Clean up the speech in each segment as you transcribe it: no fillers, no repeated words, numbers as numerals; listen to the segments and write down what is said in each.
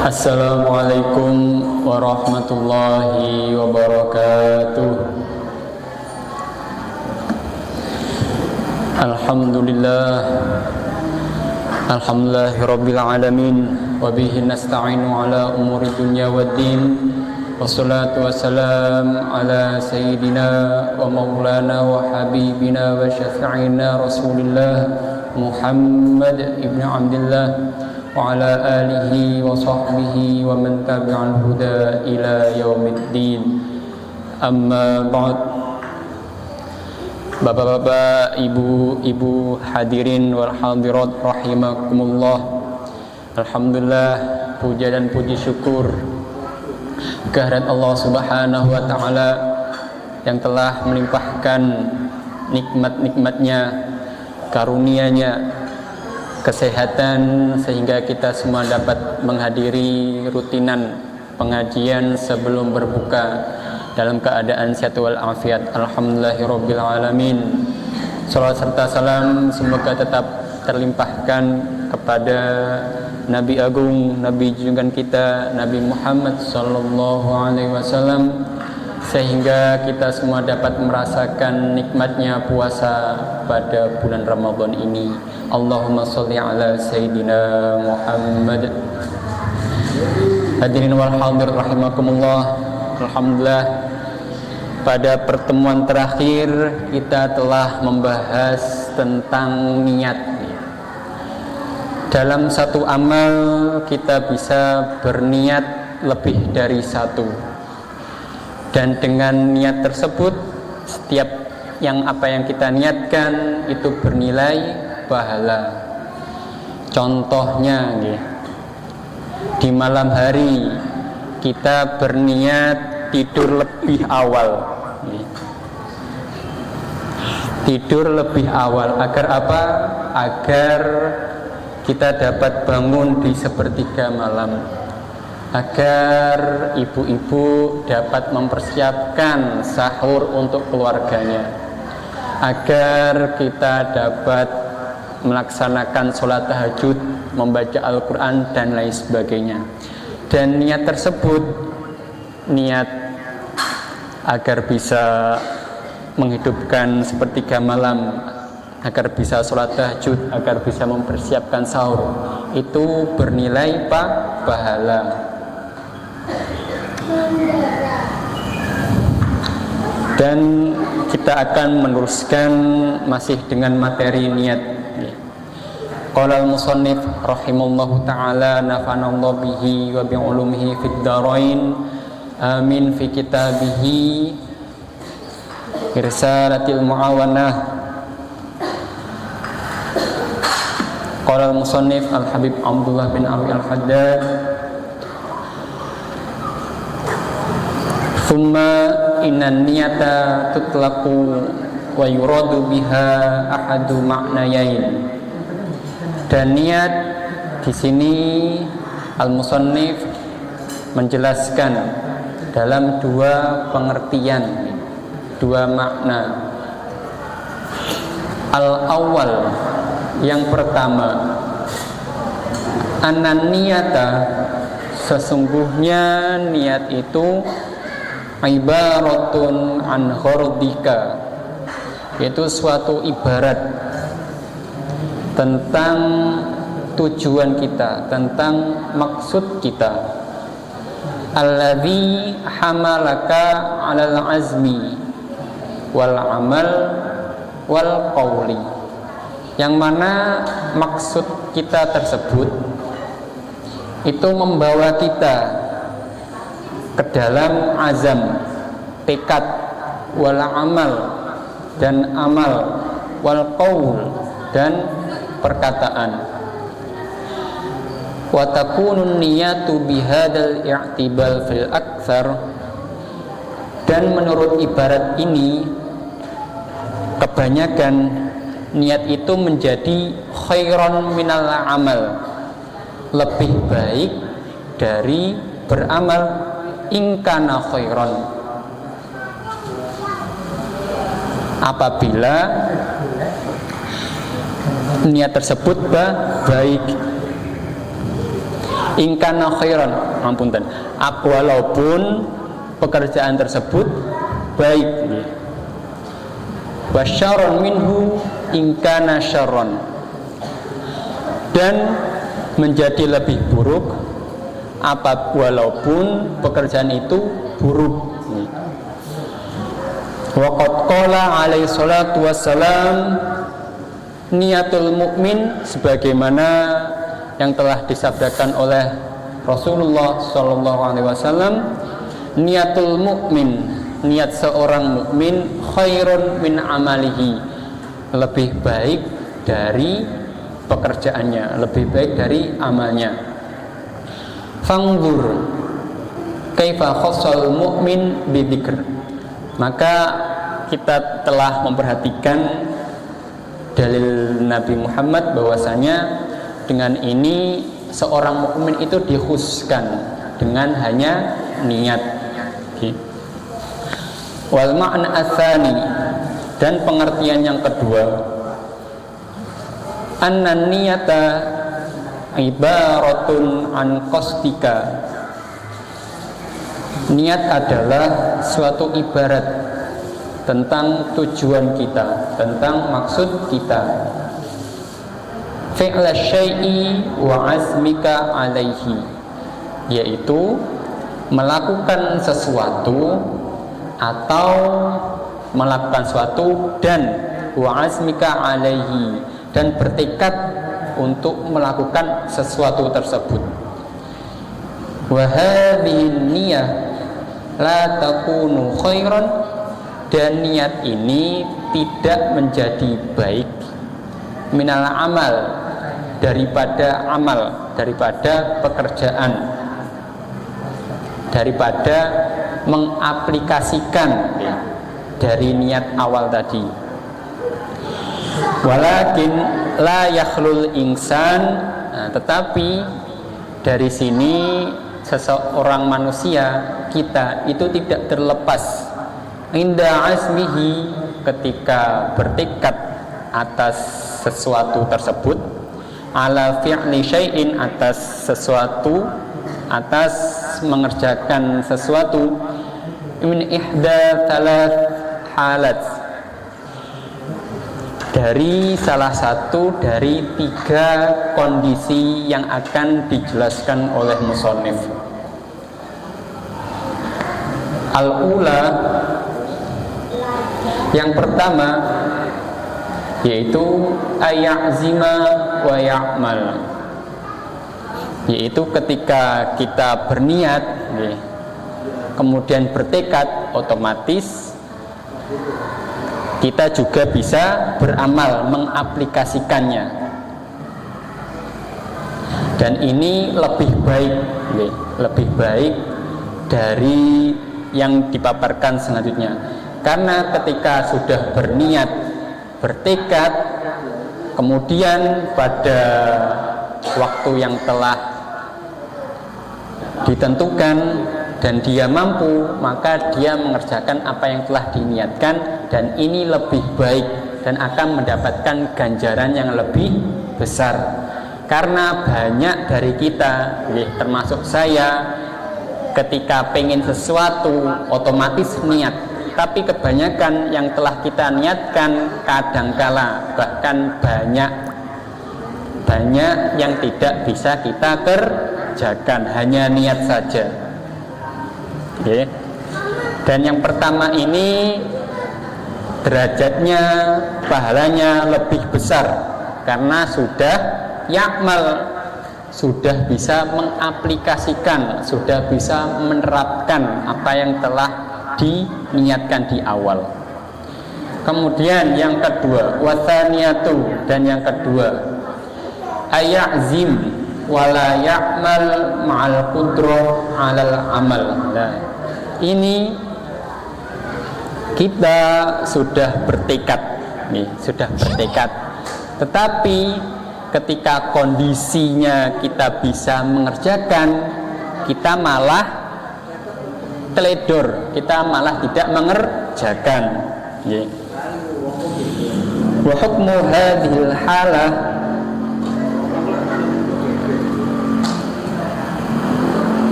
Assalamualaikum warahmatullahi wabarakatuh. Alhamdulillahirabbil alamin wa bihi nasta'inu ala umuri dunya waddin. Wassalatu wassalam ala sayyidina wa maulana wa habibina wa syafi'ina Rasulillah Muhammad ibn Abdullah wa ala alihi wa sahbihi wa man tabi'al huda ila yaumiddin. Amma ba'd. Bapak-bapak, ibu-ibu, hadirin wal hadirat rahimakumullah. Alhamdulillah, puja dan puji syukur kehadirat Allah Subhanahu wa taala yang telah melimpahkan nikmat-nikmatnya, karunia-Nya, kesehatan sehingga kita semua dapat menghadiri rutinan pengajian sebelum berbuka dalam keadaan sehat wal afiat. Alhamdulillahirabbil alamin. Salawat serta salam semoga tetap terlimpahkan kepada Nabi Agung, Nabi junjungan kita, Nabi Muhammad sallallahu alaihi wasallam, sehingga kita semua dapat merasakan nikmatnya puasa pada bulan Ramadan ini. Allahumma sholli ala Sayyidina Muhammad. Hadirin wal hadir rahimakumullah. Alhamdulillah, pada pertemuan terakhir kita telah membahas tentang niat. Dalam satu amal kita bisa berniat lebih dari satu, dan dengan niat tersebut setiap apa yang kita niatkan itu bernilai pahala. Contohnya di malam hari kita berniat tidur lebih awal. Tidur lebih awal agar apa? Agar kita dapat bangun di sepertiga malam, agar ibu-ibu dapat mempersiapkan sahur untuk keluarganya, agar kita dapat melaksanakan sholat tahajud, membaca Al-Quran dan lain sebagainya. Dan niat tersebut, niat agar bisa menghidupkan sepertiga malam, agar bisa sholat tahajud, agar bisa mempersiapkan sahur, itu bernilai pahala. Dan kita akan meneruskan masih dengan materi niat. Qala al-musannif rahimallahu ta'ala nafanallahu bihi wa bi'ulumihi fid dharain amin fi kitabihi Irsalatil Mu'awanah. Qala al-musannif al-habib Abdullah bin Ali al-Haddad thumma inna niyata tutlaqu wa yuradu biha ahadu ma'nayain. Dan niat di sini al-musannif menjelaskan dalam dua pengertian, dua makna. Al-awwal, yang pertama, an-niyata, sesungguhnya niat itu ibaratun an ghardika, yaitu suatu ibarat tentang tujuan kita, tentang maksud kita. Alladzi hamalaka 'alal azmi wal amal wal qawli, yang mana maksud kita tersebut itu membawa kita ke dalam azam, tekad, wal amal dan amal, wal qaul dan perkataan. Wa takunun niyatu bihadzal i'tibal fil aktsar, dan menurut ibarat ini kebanyakan niat itu menjadi khairon minal amal, lebih baik dari beramal, ingkana khairon, apabila niat tersebut baik. ingkana khairan, ampunten, walaupun pekerjaan tersebut baik, wasyarron minhu ingkana syarron, dan menjadi lebih buruk walaupun pekerjaan itu buruk. Waqad qala alaihi salatu wassalam, niatul mukmin, sebagaimana yang telah disabdakan oleh Rasulullah sallallahu alaihi wasallam, niatul mukmin, niat seorang mukmin, khairun min amalihi, lebih baik dari pekerjaannya, lebih baik dari amalnya. Fangzur kaifa khassal mukmin bidzikr, maka kita telah memperhatikan dalil Nabi Muhammad bahwasanya dengan ini seorang mukmin itu dikhususkan dengan hanya niat. Wal ma'na atsani, dan pengertian yang kedua, anna niyata ibaratun an qasdika, niat adalah suatu ibarat tentang tujuan kita, tentang maksud kita. Fi'la syai'i wa azmika alaihi, yaitu melakukan sesuatu atau melakukan sesuatu dan wa azmika alaihi, dan bertekad untuk melakukan sesuatu tersebut. Wa hadhihi niyyah la takunu khairan, dan niat ini tidak menjadi baik minal amal, daripada amal, daripada pekerjaan, daripada mengaplikasikan dari niat awal tadi. Walakin la yakhlul insan, tetapi dari sini seseorang manusia, kita itu tidak terlepas inda azmihi, ketika bertekad atas sesuatu tersebut, ala fi'li syai'in, atas sesuatu, atas mengerjakan sesuatu, min ihda thalath halat, dari salah satu dari 3 kondisi yang akan dijelaskan oleh musannif. Al-ula, yang pertama, yaitu ayazima wa ya'mal, yaitu ketika kita berniat kemudian bertekad, otomatis kita juga bisa beramal, mengaplikasikannya, dan ini lebih baik, lebih baik dari yang dipaparkan selanjutnya. Karena ketika sudah berniat, bertekad, kemudian pada waktu yang telah ditentukan dan dia mampu, maka dia mengerjakan apa yang telah diniatkan, dan ini lebih baik dan akan mendapatkan ganjaran yang lebih besar. Karena banyak dari kita, termasuk saya, ketika pengen sesuatu otomatis niat, tapi kebanyakan yang telah kita niatkan kadangkala bahkan banyak yang tidak bisa kita kerjakan, hanya niat saja. Dan yang pertama ini derajatnya, pahalanya lebih besar karena sudah yakmal, sudah bisa mengaplikasikan, sudah bisa menerapkan apa yang telah diniatkan di awal. Kemudian yang kedua, wasaniyatu, dan yang kedua, ayazim wala ya'mal ma'al qudrah 'alal amal. Nah, ini kita sudah bertekad, sudah bertekad, tetapi ketika kondisinya kita bisa mengerjakan, kita malah teledor, kita malah tidak mengerjakan. Wa hukmu hadhil halah,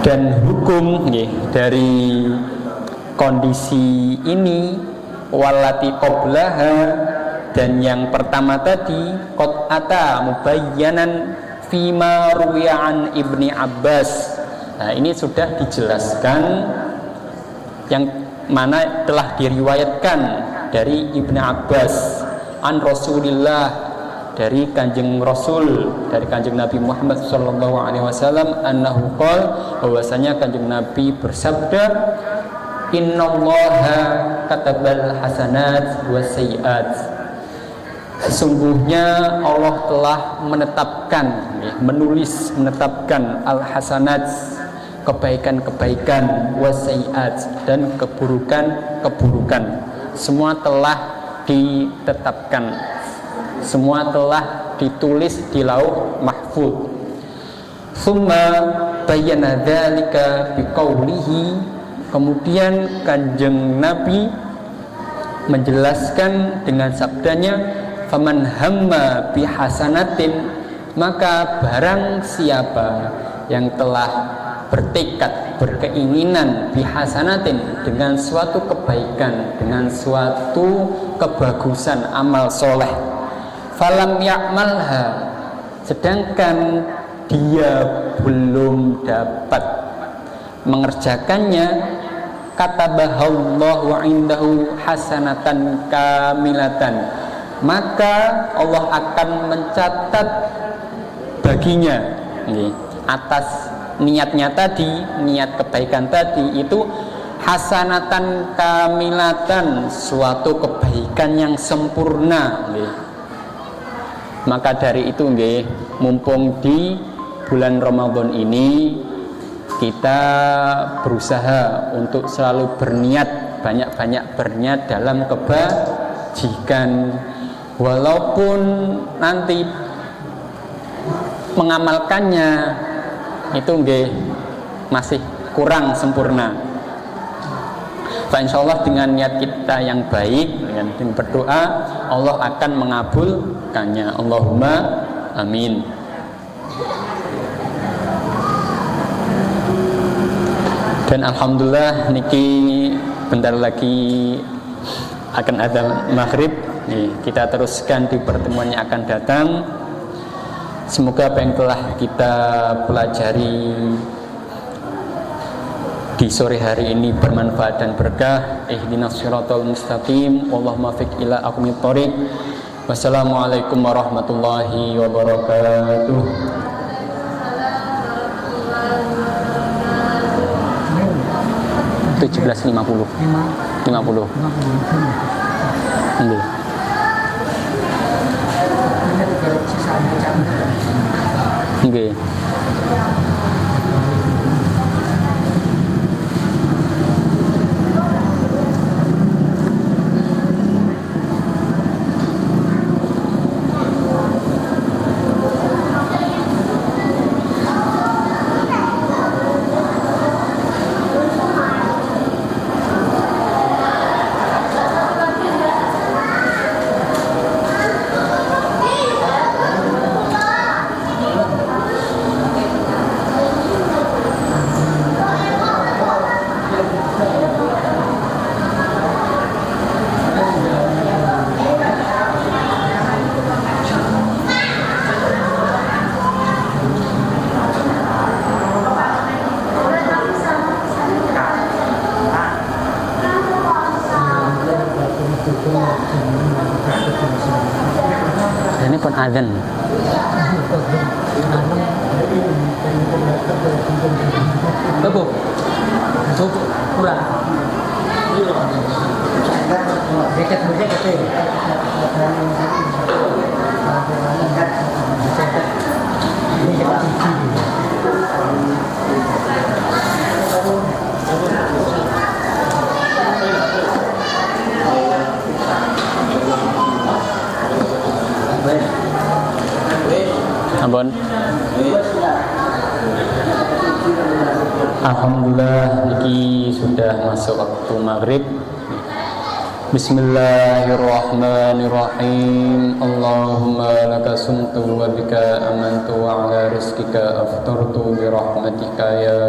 Dan hukum dari kondisi ini walati qablaha, dan yang pertama tadi qad ata mubayyanan fima ruwiya an Ibni Abbas. Nah, ini sudah dijelaskan yang mana telah diriwayatkan dari Ibnu Abbas an Rasulillah, dari Kanjeng Rasul, dari Kanjeng Nabi Muhammad sallallahu alaihi wasallam, annahu qala, bahwasanya Kanjeng Nabi bersabda, innallaha katabal hasanat was sayiat. Sesungguhnya Allah telah menetapkan, menetapkan al hasanat, kebaikan-kebaikan, was sayiat, dan keburukan-keburukan. Semua telah ditetapkan, semua telah ditulis di lauh mahfuz. Summa bayyana dzalika biqaulihi, kemudian Kanjeng Nabi menjelaskan dengan sabdanya, faman hamma bihasanatin, maka barang siapa yang telah bertekad, berkeinginan bihasanatin, dengan suatu kebaikan, dengan suatu kebagusan amal soleh, falam ya'malha, sedangkan dia belum dapat mengerjakannya, katabahallahu indahu hasanatan kamilatan, maka Allah akan mencatat baginya atas niatnya tadi, niat kebaikan tadi itu hasanatan kamilatan, suatu kebaikan yang sempurna. Maka dari itu mumpung di bulan Ramadan ini kita berusaha untuk selalu berniat, banyak-banyak berniat dalam kebajikan, walaupun nanti mengamalkannya itu masih kurang sempurna. Insyaallah dengan niat kita yang baik, dengan berdoa, Allah akan mengabulkannya. Allahumma amin. Dan alhamdulillah niki bentar lagi akan ada maghrib. Kita teruskan di pertemuan yang akan datang. Semoga apa yang telah kita pelajari di sore hari ini bermanfaat dan berkah. Ihdinas siratal mustaqim, wallahumma fiq ila aqwamit thoriq. Wassalamualaikum warahmatullahi wabarakatuh. Tujuh 50. Nggih. Ini pun azan. Cukup. Cukup kurang. Ampun. Alhamdulillah niki sudah masuk waktu maghrib. Bismillahirrahmanirrahim. Allahumma laka sumtu wa bika amantu wa ala rizkika aftartu bi rahmatika ya